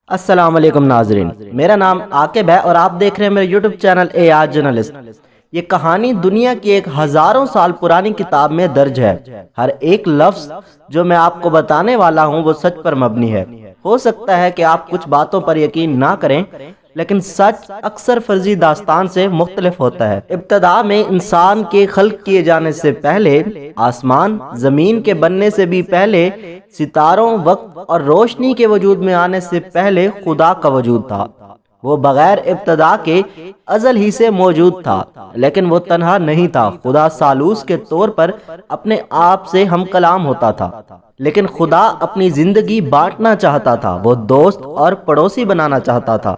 السلام علیکم ناظرین، میرا نام عاقب ہے اور آپ دیکھ رہے ہیں میرے یوٹیوب چینل اے آج جرنلسٹ۔ یہ کہانی دنیا کی ایک ہزاروں سال پرانی کتاب میں درج ہے۔ ہر ایک لفظ جو میں آپ کو بتانے والا ہوں وہ سچ پر مبنی ہے۔ ہو سکتا ہے کہ آپ کچھ باتوں پر یقین نہ کریں، لیکن سچ اکثر فرضی داستان سے مختلف ہوتا ہے۔ ابتدا میں انسان کے خلق کیے جانے سے پہلے، آسمان زمین کے بننے سے بھی پہلے، ستاروں، وقت اور روشنی کے وجود میں آنے سے پہلے خدا کا وجود تھا۔ وہ بغیر ابتدا کے ازل ہی سے موجود تھا، لیکن وہ تنہا نہیں تھا۔ خدا ثالوث کے طور پر اپنے آپ سے ہم کلام ہوتا تھا، لیکن خدا اپنی زندگی بانٹنا چاہتا تھا۔ وہ دوست اور پڑوسی بنانا چاہتا تھا۔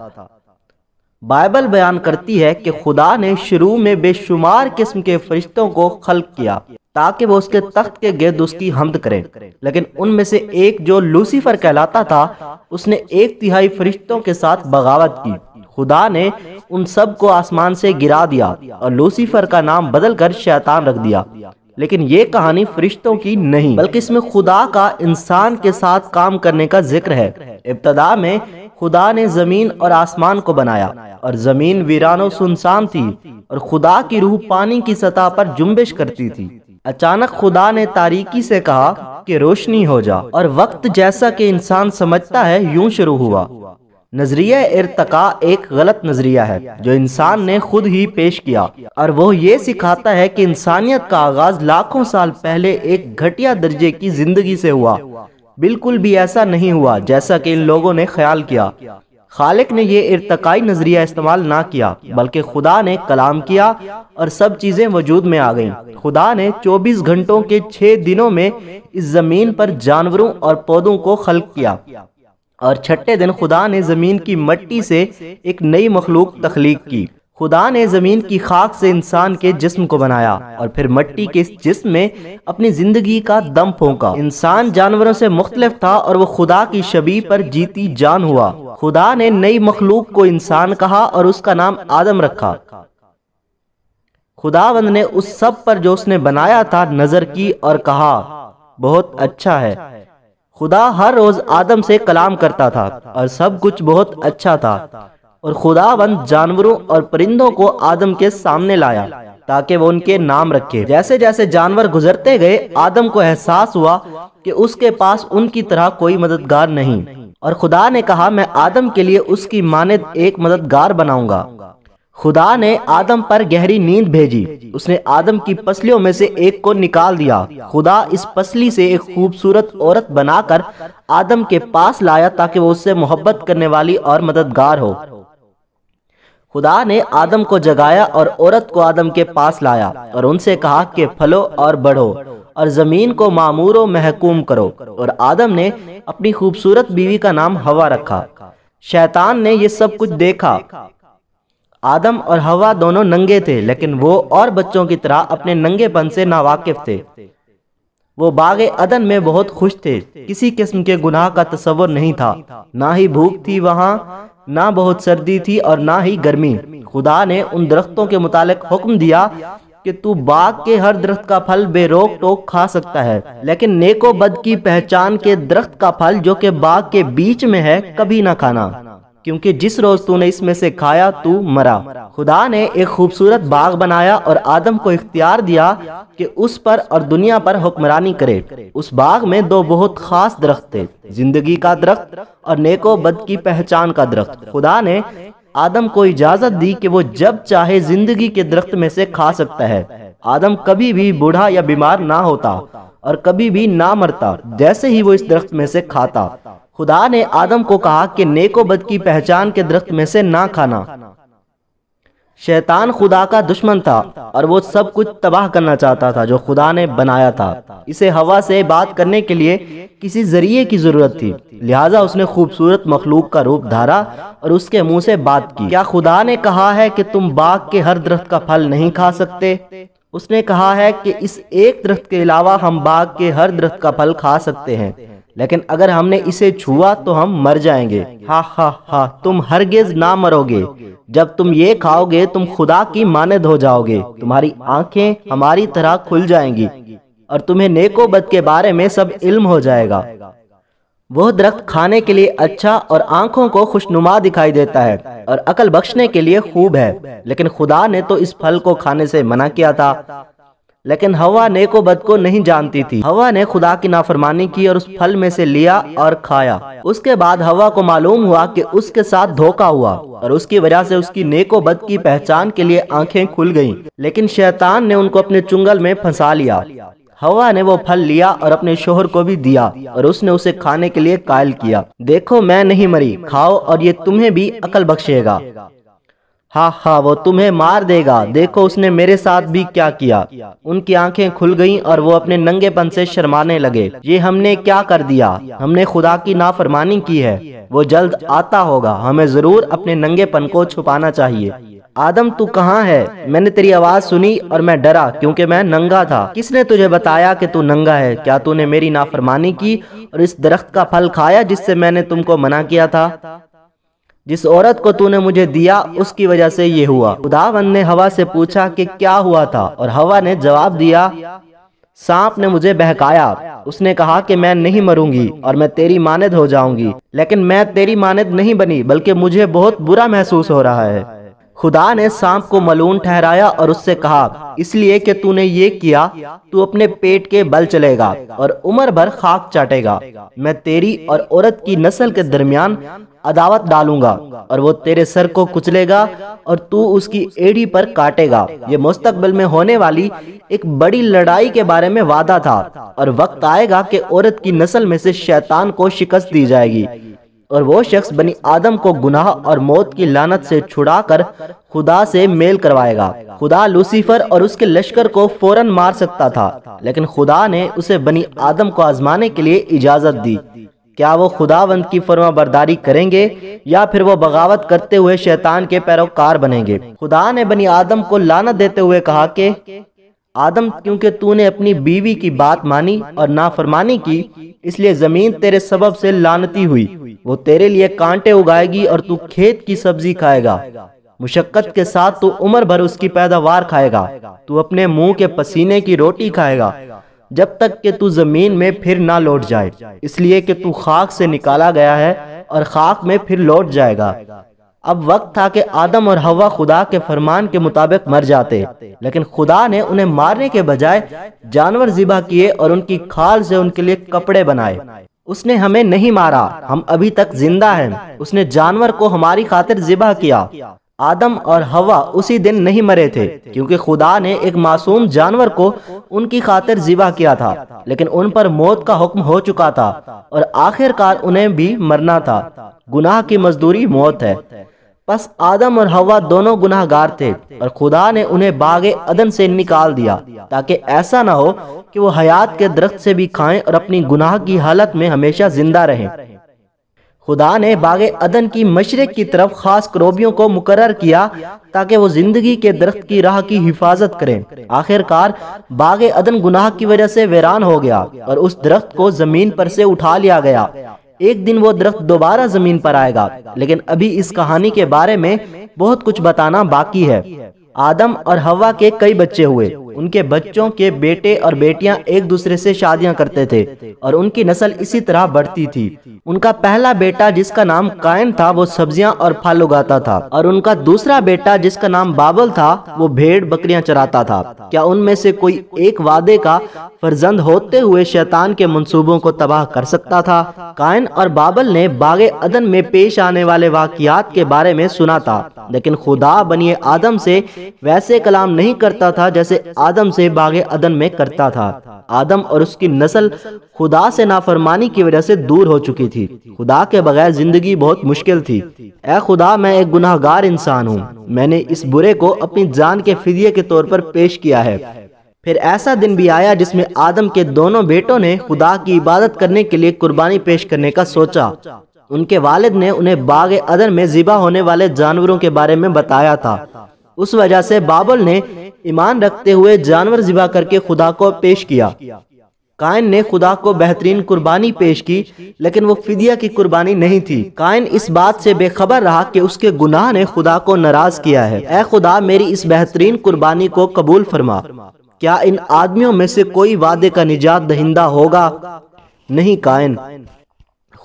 بائبل بیان کرتی ہے کہ خدا نے شروع میں بے شمار قسم کے فرشتوں کو خلق کیا تاکہ وہ اس کے تخت کے گرد اس کی حمد کریں، لیکن ان میں سے ایک جو لوسیفر کہلاتا تھا، اس نے 1/3 فرشتوں کے ساتھ بغاوت کی۔ خدا نے ان سب کو آسمان سے گرا دیا اور لوسیفر کا نام بدل کر شیطان رکھ دیا۔ لیکن یہ کہانی فرشتوں کی نہیں، بلکہ اس میں خدا کا انسان کے ساتھ کام کرنے کا ذکر ہے۔ ابتدا میں خدا نے زمین اور آسمان کو بنایا، اور زمین ویران و سنسان تھی اور خدا کی روح پانی کی سطح پر جنبش کرتی تھی۔ اچانک خدا نے تاریکی سے کہا کہ روشنی ہو جا، اور وقت جیسا کہ انسان سمجھتا ہے یوں شروع ہوا۔ نظریہ ارتقاء ایک غلط نظریہ ہے جو انسان نے خود ہی پیش کیا، اور وہ یہ سکھاتا ہے کہ انسانیت کا آغاز لاکھوں سال پہلے ایک گھٹیا درجے کی زندگی سے ہوا۔ بالکل بھی ایسا نہیں ہوا جیسا کہ ان لوگوں نے خیال کیا۔ خالق نے یہ ارتقائی نظریہ استعمال نہ کیا، بلکہ خدا نے کلام کیا اور سب چیزیں وجود میں آ گئیں۔ خدا نے 24 گھنٹوں کے 6 دنوں میں اس زمین پر جانوروں اور پودوں کو خلق کیا، اور چھٹے دن خدا نے زمین کی مٹی سے ایک نئی مخلوق تخلیق کی۔ خدا نے زمین کی خاک سے انسان کے جسم کو بنایا اور پھر مٹی کے اس جسم میں اپنی زندگی کا دم پھونکا۔ انسان جانوروں سے مختلف تھا اور وہ خدا کی شبیہ پر جیتی جان ہوا۔ خدا نے نئی مخلوق کو انسان کہا اور اس کا نام آدم رکھا۔ خداوند نے اس سب پر جو اس نے بنایا تھا نظر کی اور کہا، بہت اچھا ہے۔ خدا ہر روز آدم سے کلام کرتا تھا اور سب کچھ بہت اچھا تھا، اور خداوند جانوروں اور پرندوں کو آدم کے سامنے لایا تاکہ وہ ان کے نام رکھے۔ جیسے جیسے جانور گزرتے گئے، آدم کو احساس ہوا کہ اس کے پاس ان کی طرح کوئی مددگار نہیں، اور خدا نے کہا، میں آدم کے لیے اس کی مانند ایک مددگار بناؤں گا۔ خدا نے آدم پر گہری نیند بھیجی۔ اس نے آدم کی پسلیوں میں سے ایک کو نکال دیا۔ خدا اس پسلی سے ایک خوبصورت عورت بنا کر آدم کے پاس لایا تاکہ وہ اس سے محبت کرنے والی اور مددگار ہو۔ خدا نے آدم کو جگایا اور عورت کو آدم کے پاس لایا اور ان سے کہا کہ پھلو اور بڑھو اور زمین کو معمور و محکوم کرو، اور آدم نے اپنی خوبصورت بیوی کا نام ہوا رکھا۔ شیطان نے یہ سب کچھ دیکھا۔ آدم اور ہوا دونوں ننگے تھے، لیکن وہ اور بچوں کی طرح اپنے ننگے پن سے ناواقف تھے۔ وہ باغ عدن میں بہت خوش تھے۔ کسی قسم کے گناہ کا تصور نہیں تھا، نہ ہی بھوک تھی وہاں، نہ بہت سردی تھی اور نہ ہی گرمی۔ خدا نے ان درختوں کے متعلق حکم دیا کہ تو باغ کے ہر درخت کا پھل بے روک ٹوک کھا سکتا ہے، لیکن نیک و بد کی پہچان کے درخت کا پھل جو کہ باغ کے بیچ میں ہے کبھی نہ کھانا، کیونکہ جس روز تو نے اس میں سے کھایا تو مرا۔ خدا نے ایک خوبصورت باغ بنایا اور آدم کو اختیار دیا کہ اس پر اور دنیا پر حکمرانی کرے۔ اس باغ میں 2 بہت خاص درخت تھے، زندگی کا درخت اور نیک و بد کی پہچان کا درخت۔ خدا نے آدم کو اجازت دی کہ وہ جب چاہے زندگی کے درخت میں سے کھا سکتا ہے۔ آدم کبھی بھی بوڑھا یا بیمار نہ ہوتا اور کبھی بھی نہ مرتا جیسے ہی وہ اس درخت میں سے کھاتا۔ خدا نے آدم کو کہا کہ نیک و بد کی پہچان کے درخت میں سے نہ کھانا۔ شیطان خدا کا دشمن تھا اور وہ سب کچھ تباہ کرنا چاہتا تھا جو خدا نے بنایا تھا۔ اسے ہوا سے بات کرنے کے لیے کسی ذریعے کی ضرورت تھی، لہٰذا اس نے خوبصورت مخلوق کا روپ دھارا اور اس کے منہ سے بات کی۔ کیا خدا نے کہا ہے کہ تم باغ کے ہر درخت کا پھل نہیں کھا سکتے؟ اس نے کہا ہے کہ اس ایک درخت کے علاوہ ہم باغ کے ہر درخت کا پھل کھا سکتے ہیں، لیکن اگر ہم نے اسے چھوا تو ہم مر جائیں گے۔ ہاں ہاں ہاں، تم ہرگز نہ مرو گے۔ جب تم یہ کھاؤ گے تم خدا کی مانند ہو جاؤ گے، تمہاری آنکھیں ہماری طرح کھل جائیں گی اور تمہیں نیک و بد کے بارے میں سب علم ہو جائے گا۔ وہ درخت کھانے کے لیے اچھا اور آنکھوں کو خوشنما دکھائی دیتا ہے اور عقل بخشنے کے لیے خوب ہے، لیکن خدا نے تو اس پھل کو کھانے سے منع کیا تھا۔ لیکن ہوا نیک و بد کو نہیں جانتی تھی۔ ہوا نے خدا کی نافرمانی کی اور اس پھل میں سے لیا اور کھایا۔ اس کے بعد ہوا کو معلوم ہوا کہ اس کے ساتھ دھوکہ ہوا اور اس کی وجہ سے اس کی نیک و بد کی پہچان کے لیے آنکھیں کھل گئیں، لیکن شیطان نے ان کو اپنے چنگل میں پھنسا لیا۔ ہوا نے وہ پھل لیا اور اپنے شوہر کو بھی دیا اور اس نے اسے کھانے کے لیے قائل کیا، دیکھو میں نہیں مری، کھاؤ اور یہ تمہیں بھی عقل بخشے گا۔ ہاں وہ تمہیں مار دے گا، دیکھو اس نے میرے ساتھ بھی کیا کیا۔ ان کی آنکھیں کھل گئیں اور وہ اپنے ننگے پن سے شرمانے لگے۔ یہ ہم نے کیا کر دیا؟ ہم نے خدا کی نافرمانی کی ہے۔ وہ جلد آتا ہوگا، ہمیں ضرور اپنے ننگے پن کو چھپانا چاہیے۔ آدم تو کہاں ہے؟ میں نے تیری آواز سنی اور میں ڈرا کیونکہ میں ننگا تھا۔ کس نے تجھے بتایا کہ تو ننگا ہے؟ کیا تو نے میری نافرمانی کی اور اس درخت کا پھل کھایا جس سے میں نے تم کو منع کیا تھا؟ جس عورت کو تو نے مجھے دیا اس کی وجہ سے یہ ہوا۔ خداوند نے ہوا سے پوچھا کہ کیا ہوا تھا، اور ہوا نے جواب دیا، سانپ نے مجھے بہکایا۔ اس نے کہا کہ میں نہیں مروں گی اور میں تیری مانند ہو جاؤں گی، لیکن میں تیری مانند نہیں بنی بلکہ مجھے بہت برا محسوس ہو رہا ہے۔ خدا نے سانپ کو ملعون ٹھہرایا اور اس سے کہا، اس لیے کہ تو نے یہ کیا تو اپنے پیٹ کے بل چلے گا اور عمر بھر خاک چاٹے گا۔ میں تیری اور عورت کی نسل کے درمیان عداوت ڈالوں گا اور وہ تیرے سر کو کچلے گا اور تو اس کی ایڑی پر کاٹے گا۔ یہ مستقبل میں ہونے والی ایک بڑی لڑائی کے بارے میں وعدہ تھا، اور وقت آئے گا کہ عورت کی نسل میں سے شیطان کو شکست دی جائے گی، اور وہ شخص بنی آدم کو گناہ اور موت کی لعنت سے چھڑا کر خدا سے میل کروائے گا۔ خدا لوسیفر اور اس کے لشکر کو فوراً مار سکتا تھا، لیکن خدا نے اسے بنی آدم کو آزمانے کے لیے اجازت دی۔ کیا وہ خداوند کی فرما برداری کریں گے یا پھر وہ بغاوت کرتے ہوئے شیطان کے پیروکار بنیں گے؟ خدا نے بنی آدم کو لعنت دیتے ہوئے کہا کہ آدم، کیونکہ تو نے اپنی بیوی کی بات مانی اور نافرمانی کی، اس لیے زمین تیرے سبب سے لعنتی ہوئی۔ وہ تیرے لیے کانٹے اگائے گی اور تو کھیت کی سبزی کھائے گا۔ مشقت کے ساتھ تو عمر بھر اس کی پیداوار کھائے گا۔ تو اپنے منہ کے پسینے کی روٹی کھائے گا جب تک کہ تو زمین میں پھر نہ لوٹ جائے، اس لیے کہ تو خاک سے نکالا گیا ہے اور خاک میں پھر لوٹ جائے گا۔ اب وقت تھا کہ آدم اور ہوا خدا کے فرمان کے مطابق مر جاتے، لیکن خدا نے انہیں مارنے کے بجائے جانور ذبح کیے اور ان کی کھال سے ان کے لیے کپڑے بنائے۔ اس نے ہمیں نہیں مارا، ہم ابھی تک زندہ ہیں۔ اس نے جانور کو ہماری خاطر ذبح کیا۔ آدم اور ہوا اسی دن نہیں مرے تھے، کیونکہ خدا نے ایک معصوم جانور کو ان کی خاطر ذبح کیا تھا، لیکن ان پر موت کا حکم ہو چکا تھا اور آخر کار انہیں بھی مرنا تھا۔ گناہ کی مزدوری موت ہے۔ پس آدم اور ہوا دونوں گناہ گار تھے، اور خدا نے انہیں باغ عدن سے نکال دیا تاکہ ایسا نہ ہو کہ وہ حیات کے درخت سے بھی کھائیں اور اپنی گناہ کی حالت میں ہمیشہ زندہ رہیں۔ خدا نے باغ عدن کی مشرق کی طرف خاص کروبیوں کو مقرر کیا تاکہ وہ زندگی کے درخت کی راہ کی حفاظت کریں۔ آخر کار باغ عدن گناہ کی وجہ سے ویران ہو گیا اور اس درخت کو زمین پر سے اٹھا لیا گیا۔ ایک دن وہ درخت دوبارہ زمین پر آئے گا، لیکن ابھی اس کہانی کے بارے میں بہت کچھ بتانا باقی ہے۔ آدم اور ہوا کے کئی بچے ہوئے۔ ان کے بچوں کے بیٹے اور بیٹیاں ایک دوسرے سے شادیاں کرتے تھے اور ان کی نسل اسی طرح بڑھتی تھی۔ ان کا پہلا بیٹا جس کا نام قائن تھا وہ سبزیاں اور پھل اگاتا تھا، اور ان کا دوسرا بیٹا جس کا نام بابل تھا وہ بھیڑ بکریاں چراتا تھا۔ کیا ان میں سے کوئی ایک وعدے کا فرزند ہوتے ہوئے شیطان کے منصوبوں کو تباہ کر سکتا تھا؟ قائن اور بابل نے باغ عدن میں پیش آنے والے واقعات کے بارے میں سنا تھا، لیکن خدا بنی آدم سے ویسے کلام نہیں کرتا تھا جیسے آدم سے باغ عدن میں کرتا تھا۔ آدم اور اس کی نسل خدا سے نافرمانی کی وجہ سے دور ہو چکی تھی۔ خدا کے بغیر زندگی بہت مشکل تھی۔ اے خدا، میں ایک گناہ گار انسان ہوں۔ میں نے اس برے کو اپنی جان کے فدیے کے طور پر پیش کیا ہے۔ پھر ایسا دن بھی آیا جس میں آدم کے دونوں بیٹوں نے خدا کی عبادت کرنے کے لیے قربانی پیش کرنے کا سوچا۔ ان کے والد نے انہیں باغ عدن میں ذبح ہونے والے جانوروں کے بارے میں بتایا تھا۔ اس وجہ سے بابل نے ایمان رکھتے ہوئے جانور ذبح کر کے خدا کو پیش کیا۔ قائن نے خدا کو بہترین قربانی پیش کی، لیکن وہ فدیہ کی قربانی نہیں تھی۔ قائن اس بات سے بے خبر رہا کہ اس کے گناہ نے خدا کو ناراض کیا ہے۔ اے خدا، میری اس بہترین قربانی کو قبول فرما۔ کیا ان آدمیوں میں سے کوئی وعدے کا نجات دہندہ ہوگا؟ نہیں قائن،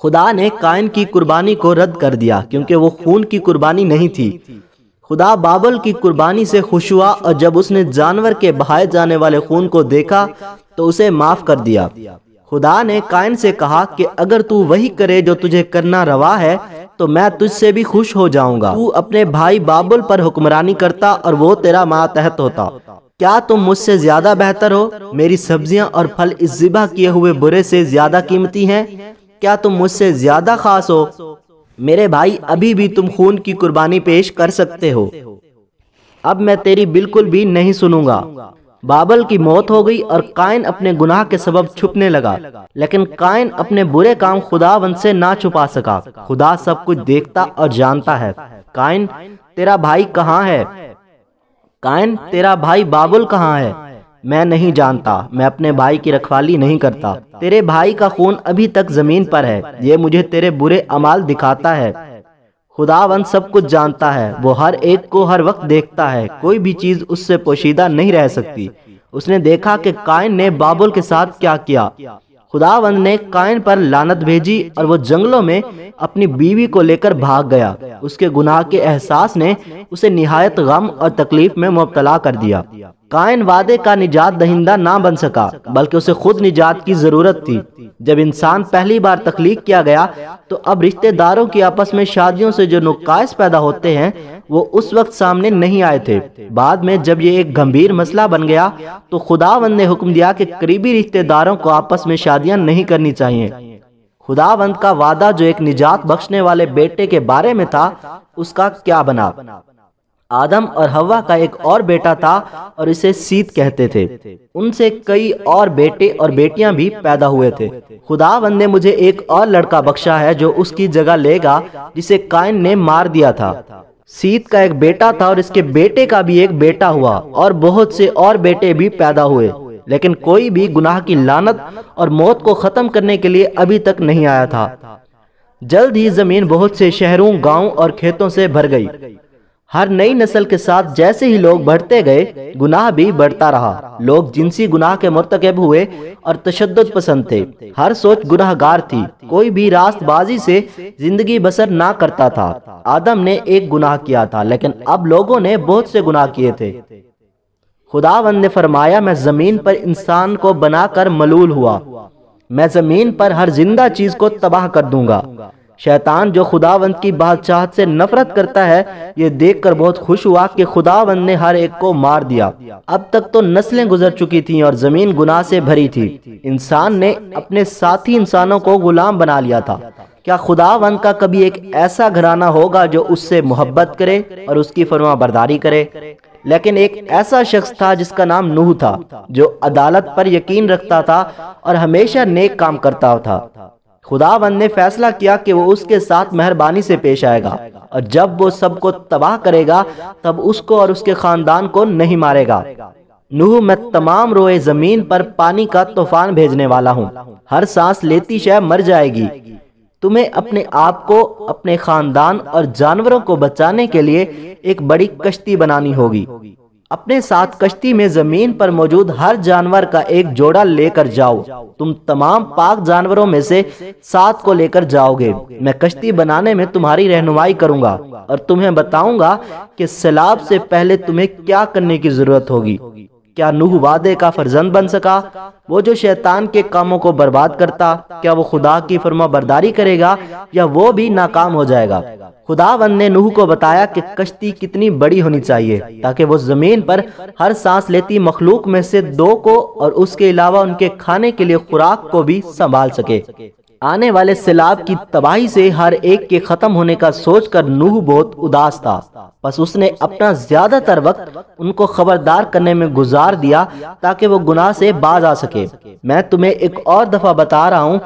خدا نے قائن کی قربانی کو رد کر دیا کیونکہ وہ خون کی قربانی نہیں تھی۔ خدا بابل کی قربانی سے خوش ہوا اور جب اس نے جانور کے بہائے جانے والے خون کو دیکھا تو اسے معاف کر دیا۔ خدا نے قائن سے کہا کہ اگر تو وہی کرے جو تجھے کرنا روا ہے تو میں تجھ سے بھی خوش ہو جاؤں گا۔ تو اپنے بھائی بابل پر حکمرانی کرتا اور وہ تیرا ماتحت ہوتا۔ کیا تم مجھ سے زیادہ بہتر ہو؟ میری سبزیاں اور پھل اس ذبح کیے ہوئے برے سے زیادہ قیمتی ہیں؟ کیا تم مجھ سے زیادہ خاص ہو؟ میرے بھائی، ابھی بھی تم خون کی قربانی پیش کر سکتے ہو۔ اب میں تیری بالکل بھی نہیں سنوں گا۔ بابل کی موت ہو گئی اور قائن اپنے گناہ کے سبب چھپنے لگا، لیکن قائن اپنے برے کام خداوند سے نہ چھپا سکا۔ خدا سب کچھ دیکھتا اور جانتا ہے۔ قائن، تیرا بھائی کہاں ہے؟ قائن، تیرا بھائی بابل کہاں ہے؟ میں نہیں جانتا، میں اپنے بھائی کی رکھوالی نہیں کرتا۔ تیرے بھائی کا خون ابھی تک زمین پر ہے، یہ مجھے تیرے برے اعمال دکھاتا ہے۔ خداوند سب کچھ جانتا ہے، وہ ہر ایک کو ہر وقت دیکھتا ہے، کوئی بھی چیز اس سے پوشیدہ نہیں رہ سکتی۔ اس نے دیکھا کہ قائن نے بابل کے ساتھ کیا کیا۔ خداوند نے قائن پر لعنت بھیجی اور وہ جنگلوں میں اپنی بیوی کو لے کر بھاگ گیا۔ اس کے گناہ کے احساس نے اسے نہایت غم اور تکلیف میں مبتلا کر دیا۔ قائن وعدے کا نجات دہندہ نہ بن سکا، بلکہ اسے خود نجات کی ضرورت تھی۔ جب انسان پہلی بار تخلیق کیا گیا تو اب رشتہ داروں کی آپس میں شادیوں سے جو نقائص پیدا ہوتے ہیں وہ اس وقت سامنے نہیں آئے تھے۔ بعد میں جب یہ ایک گمبھیر مسئلہ بن گیا تو خداوند نے حکم دیا کہ قریبی رشتہ داروں کو آپس میں شادیاں نہیں کرنی چاہیے۔ خداوند کا وعدہ جو ایک نجات بخشنے والے بیٹے کے بارے میں تھا، اس کا کیا بنا؟ آدم اور حوا کا ایک اور بیٹا تھا اور اسے سیت کہتے تھے۔ ان سے کئی اور بیٹے اور بیٹیاں بھی پیدا ہوئے تھے۔ خداوند نے مجھے ایک اور لڑکا بخشا ہے جو اس کی جگہ لے گا جسے قائن نے مار دیا تھا۔ سیت کا ایک بیٹا تھا اور اس کے بیٹے کا بھی ایک بیٹا ہوا اور بہت سے اور بیٹے بھی پیدا ہوئے، لیکن کوئی بھی گناہ کی لعنت اور موت کو ختم کرنے کے لیے ابھی تک نہیں آیا تھا۔ جلد ہی زمین بہت سے شہروں، گاؤں اور کھیتوں سے بھر گئی۔ ہر نئی نسل کے ساتھ جیسے ہی لوگ بڑھتے گئے، گناہ بھی بڑھتا رہا۔ لوگ جنسی گناہ کے مرتکب ہوئے اور تشدد پسند تھے۔ ہر سوچ گناہ گار تھی، کوئی بھی راست بازی سے زندگی بسر نہ کرتا تھا۔ آدم نے ایک گناہ کیا تھا، لیکن اب لوگوں نے بہت سے گناہ کیے تھے۔ خداوند نے فرمایا، میں زمین پر انسان کو بنا کر ملول ہوا، میں زمین پر ہر زندہ چیز کو تباہ کر دوں گا۔ شیطان جو خداوند کی بادشاہت سے نفرت کرتا ہے، یہ دیکھ کر بہت خوش ہوا کہ خداوند نے ہر ایک کو مار دیا۔ اب تک تو نسلیں گزر چکی تھیں اور زمین گناہ سے بھری تھی۔ انسان نے اپنے ساتھی انسانوں کو غلام بنا لیا تھا۔ کیا خداوند کا کبھی ایک ایسا گھرانہ ہوگا جو اس سے محبت کرے اور اس کی فرما برداری کرے؟ لیکن ایک ایسا شخص تھا جس کا نام نوح تھا، جو عدالت پر یقین رکھتا تھا اور ہمیشہ نیک کام کرتا تھا۔ خداوند نے فیصلہ کیا کہ وہ اس کے ساتھ مہربانی سے پیش آئے گا، اور جب وہ سب کو تباہ کرے گا تب اس کو اور اس کے خاندان کو نہیں مارے گا۔ نوح، میں تمام روئے زمین پر پانی کا طوفان بھیجنے والا ہوں، ہر سانس لیتی شے مر جائے گی۔ تمہیں اپنے آپ کو، اپنے خاندان اور جانوروں کو بچانے کے لیے ایک بڑی کشتی بنانی ہوگی۔ اپنے ساتھ کشتی میں زمین پر موجود ہر جانور کا ایک جوڑا لے کر جاؤ۔ تم تمام پاک جانوروں میں سے 7 کو لے کر جاؤ گے۔ میں کشتی بنانے میں تمہاری رہنمائی کروں گا اور تمہیں بتاؤں گا کہ سیلاب سے پہلے تمہیں کیا کرنے کی ضرورت ہوگی۔ کیا نوح وعدے کا فرزند بن سکا؟ وہ جو شیطان کے کاموں کو برباد کرتا، کیا وہ خدا کی فرما برداری کرے گا یا وہ بھی ناکام ہو جائے گا؟ خداوند نے نوح کو بتایا کہ کشتی کتنی بڑی ہونی چاہیے تاکہ وہ زمین پر ہر سانس لیتی مخلوق میں سے 2 کو اور اس کے علاوہ ان کے کھانے کے لیے خوراک کو بھی سنبھال سکے۔ آنے والے سیلاب کی تباہی سے ہر ایک کے ختم ہونے کا سوچ کر نوح بہت اداس تھا، بس اس نے اپنا زیادہ تر وقت ان کو خبردار کرنے میں گزار دیا تاکہ وہ گناہ سے باز آ سکے۔ میں تمہیں ایک اور دفعہ بتا رہا ہوں،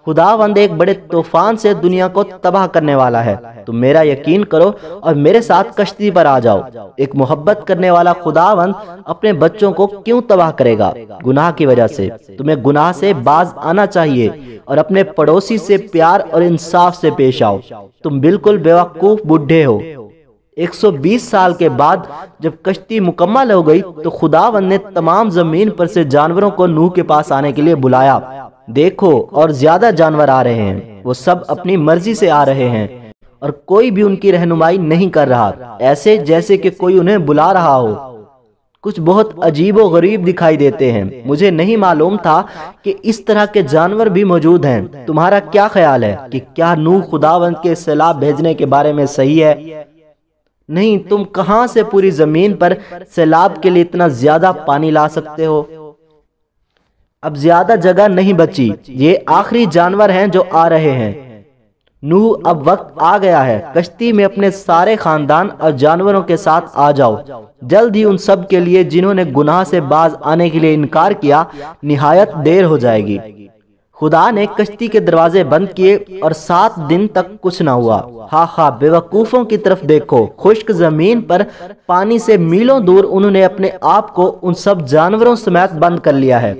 خداوند ایک بڑے طوفان سے دنیا کو تباہ کرنے والا ہے۔ تم میرا یقین کرو اور میرے ساتھ کشتی پر آ جاؤ۔ ایک محبت کرنے والا خداوند اپنے بچوں کو کیوں تباہ کرے گا؟ گناہ کی وجہ سے۔ تمہیں گناہ سے باز آنا چاہیے اور اپنے پڑوسی سے پیار اور انصاف سے پیش آؤ۔ تم بالکل بیوقوف بوڑھے ہو۔ 120 سال کے بعد جب کشتی مکمل ہو گئی تو خداوند نے تمام زمین پر سے جانوروں کو نوح کے پاس آنے کے لیے بلایا۔ دیکھو، اور زیادہ جانور آ رہے ہیں۔ وہ سب اپنی مرضی سے آ رہے ہیں اور کوئی بھی ان کی رہنمائی نہیں کر رہا، ایسے جیسے کہ کوئی انہیں بلا رہا ہو۔ کچھ بہت عجیب و غریب دکھائی دیتے ہیں، مجھے نہیں معلوم تھا کہ اس طرح کے جانور بھی موجود ہیں۔ تمہارا کیا خیال ہے کہ کیا نوح خداوند کے سیلاب بھیجنے کے بارے میں صحیح ہے؟ نہیں، تم کہاں سے پوری زمین پر سیلاب کے لیے اتنا زیادہ پانی لا سکتے ہو؟ اب زیادہ جگہ نہیں بچی، یہ آخری جانور ہیں جو آ رہے ہیں۔ نوح، اب وقت آ گیا ہے، کشتی میں اپنے سارے خاندان اور جانوروں کے ساتھ آ جاؤ۔ جلد ہی ان سب کے لیے جنہوں نے گناہ سے باز آنے کے لیے انکار کیا نہایت دیر ہو جائے گی۔ خدا نے کشتی کے دروازے بند کیے اور 7 دن تک کچھ نہ ہوا۔ ہاں، بے وقوفوں کی طرف دیکھو، خشک زمین پر پانی سے میلوں دور انہوں نے اپنے آپ کو ان سب جانوروں سمیت بند کر لیا ہے۔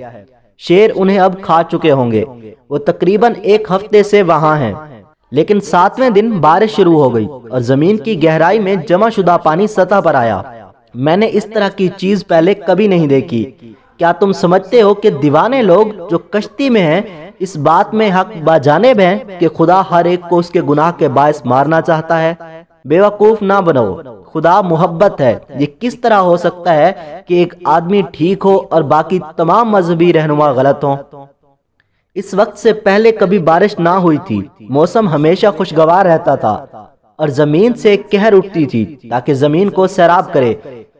شیر انہیں اب کھا چکے ہوں گے۔ وہ تقریباً 1 ہفتے سے وہاں ہیں، لیکن 7ویں دن بارش شروع ہو گئی اور زمین کی گہرائی میں جمع شدہ پانی سطح پر آیا۔ میں نے اس طرح کی چیز پہلے کبھی نہیں دیکھی۔ کیا تم سمجھتے ہو کہ دیوانے لوگ جو کشتی میں ہیں اس بات میں حق باجانب ہیں کہ خدا ہر ایک کو اس کے گناہ کے باعث مارنا چاہتا ہے؟ بے وقوف نہ بنو، خدا محبت ہے۔ یہ کس طرح ہو سکتا ہے کہ ایک آدمی ٹھیک ہو اور باقی تمام مذہبی رہنما غلط ہوں؟ اس وقت سے پہلے کبھی بارش نہ ہوئی تھی، موسم ہمیشہ خوشگوار رہتا تھا اور زمین سے ایک قہر اٹھتی تھی تاکہ زمین کو سیراب کرے۔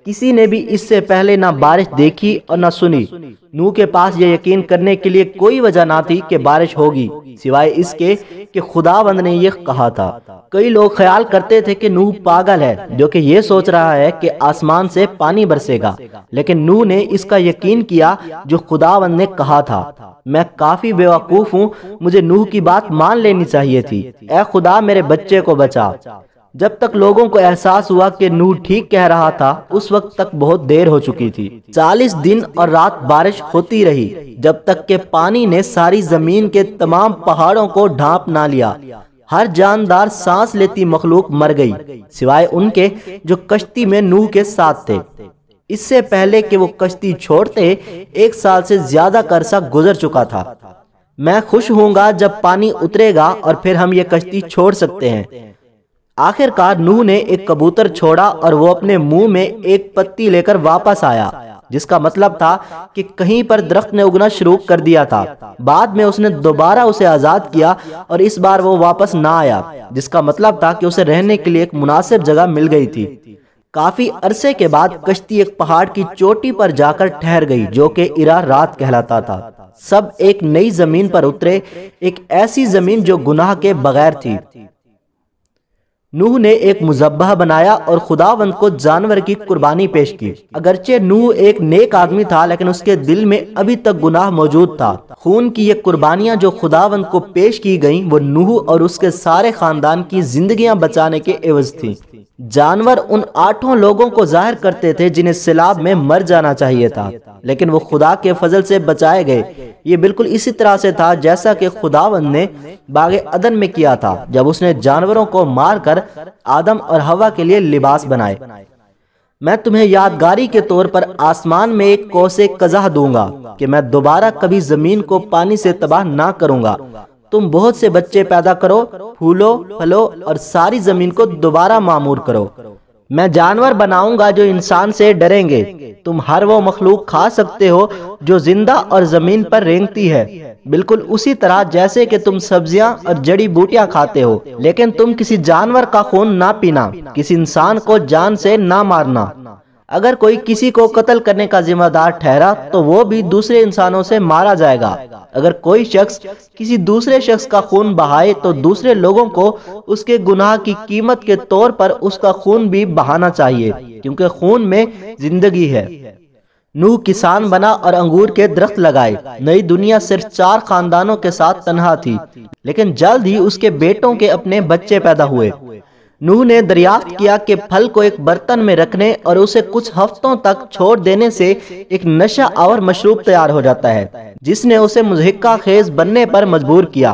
کسی نے بھی اس سے پہلے نہ بارش دیکھی اور نہ سنی۔ نوح کے پاس یہ یقین کرنے کے لیے کوئی وجہ نہ تھی کہ بارش ہوگی، سوائے اس کے کہ خداوند نے یہ کہا تھا۔ کئی لوگ خیال کرتے تھے کہ نوح پاگل ہے جو کہ یہ سوچ رہا ہے کہ آسمان سے پانی برسے گا، لیکن نوح نے اس کا یقین کیا جو خداوند نے کہا تھا۔ میں کافی بے وقوف ہوں، مجھے نوح کی بات مان لینی چاہیے تھی۔ اے خدا، میرے بچے کو بچا۔ جب تک لوگوں کو احساس ہوا کہ نوح ٹھیک کہہ رہا تھا اس وقت تک بہت دیر ہو چکی تھی۔ 40 دن اور رات بارش ہوتی رہی جب تک کہ پانی نے ساری زمین کے تمام پہاڑوں کو ڈھانپ نہ لیا۔ ہر جاندار سانس لیتی مخلوق مر گئی سوائے ان کے جو کشتی میں نوح کے ساتھ تھے۔ اس سے پہلے کہ وہ کشتی چھوڑتے 1 سال سے زیادہ کا عرصہ گزر چکا تھا۔ میں خوش ہوں گا جب پانی اترے گا اور پھر ہم یہ کشتی چھوڑ سکتے ہیں۔ آخر کار نوح نے ایک کبوتر چھوڑا اور وہ اپنے منہ میں ایک پتی لے کر واپس آیا، جس کا مطلب تھا کہ کہیں پر درخت نے اگنا شروع کر دیا تھا۔ بعد میں اس نے دوبارہ اسے آزاد کیا اور اس بار وہ واپس نہ آیا، جس کا مطلب تھا کہ اسے رہنے کے لیے ایک مناسب جگہ مل گئی تھی۔ کافی عرصے کے بعد کشتی ایک پہاڑ کی چوٹی پر جا کر ٹھہر گئی جو کہ ارا رات کہلاتا تھا۔ سب ایک نئی زمین پر اترے، ایک ایسی زمین جو گناہ کے بغیر تھی۔ نوح نے ایک مذبح بنایا اور خداوند کو جانور کی قربانی پیش کی۔ اگرچہ نوح ایک نیک آدمی تھا لیکن اس کے دل میں ابھی تک گناہ موجود تھا۔ خون کی یہ قربانیاں جو خداوند کو پیش کی گئیں وہ نوح اور اس کے سارے خاندان کی زندگیاں بچانے کے عوض تھیں۔ جانور ان 8 لوگوں کو ظاہر کرتے تھے جنہیں سیلاب میں مر جانا چاہیے تھا، لیکن وہ خدا کے فضل سے بچائے گئے۔ یہ بالکل اسی طرح سے تھا جیسا کہ خداوند نے باغ عدن میں کیا تھا جب اس نے جانوروں کو مار کر آدم اور حوا کے لیے لباس بنائے۔ میں تمہیں یادگاری کے طور پر آسمان میں ایک کوس قزح دوں گا کہ میں دوبارہ کبھی زمین کو پانی سے تباہ نہ کروں گا۔ تم بہت سے بچے پیدا کرو، پھولو، پھلو اور ساری زمین کو دوبارہ معمور کرو۔ میں جانور بناؤں گا جو انسان سے ڈریں گے۔ تم ہر وہ مخلوق کھا سکتے ہو جو زندہ اور زمین پر رینگتی ہے، بالکل اسی طرح جیسے کہ تم سبزیاں اور جڑی بوٹیاں کھاتے ہو، لیکن تم کسی جانور کا خون نہ پینا، کسی انسان کو جان سے نہ مارنا۔ اگر کوئی کسی کو قتل کرنے کا ذمہ دار ٹھہرا تو وہ بھی دوسرے انسانوں سے مارا جائے گا۔ اگر کوئی شخص کسی دوسرے شخص کا خون بہائے تو دوسرے لوگوں کو اس کے گناہ کی قیمت کے طور پر اس کا خون بھی بہانا چاہیے، کیونکہ خون میں زندگی ہے۔ نوح کسان بنا اور انگور کے درخت لگائے۔ نئی دنیا صرف 4 خاندانوں کے ساتھ تنہا تھی، لیکن جلد ہی اس کے بیٹوں کے اپنے بچے پیدا ہوئے۔ نوح نے دریافت کیا کہ پھل کو ایک برتن میں رکھنے اور اسے کچھ ہفتوں تک چھوڑ دینے سے ایک نشہ آور مشروب تیار ہو جاتا ہے، جس نے اسے مضحکہ خیز بننے پر مجبور کیا۔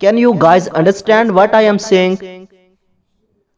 Can you guys understand what I am saying?